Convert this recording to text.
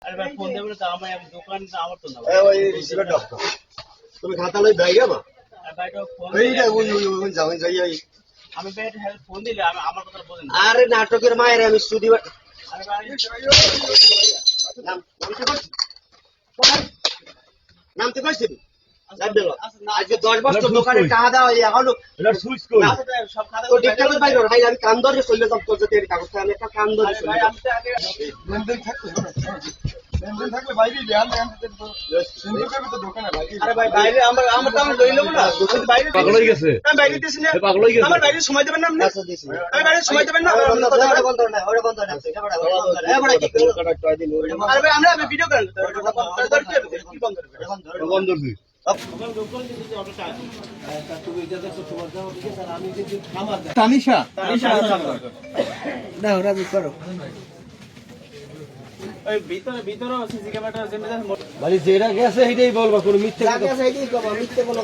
আরে ভাই ফোন দেবেন তো আমি দোকান আমার তো না ওই রিসিভার দাও তুমি খাতা লই বাইরে বা ভাইটা ফোন এইটা ওই যাও যাই আমি ভাইটা হেল্প ফোন দিলে আমি আমার কথা বলেন আরে নাটকের মায়ের আমি স্টুডিও আরে ভাই নামতে পারছি আজকে 10 বছর দোকানে টাকা দেওয়া এখনো সুইচ কই সব খাতা তো ডিক্টেটর ভাই ভাই আমি কান ধরে চলে যাব তোর যদি কাগজটা আমি একটা কান ধরে চলে ভাই যাব আমি তো আগে লেনদেন থাকলে বাইরে দেন তো দোকানে বাইরে আরে ভাই বাইরে আমার তো আমি লই লব না যদি বাইরে পাগল হয়ে গেছে আমি বাইরে দিছি না পাগল হয়ে গেছে আমার বাইরে সময় দেবেন না আপনি আচ্ছা দিছি আমি বাইরে সময় দেবেন না ওটা বন্ধ না ওটা বন্ধ না এটা বড় এ বড় কি করব আরে ভাই আমরা ভিডিও করেন কি বন্ধ করবেন বন্ধ করবি তানিশা না ওরা বি করো ওই ভিতরে সিসি ক্যামেরাটা মানে যেটা গেছে সেটাই বলবা কোনো মিথ্যে লাগে সেইটাই কম মিথ্যে বলো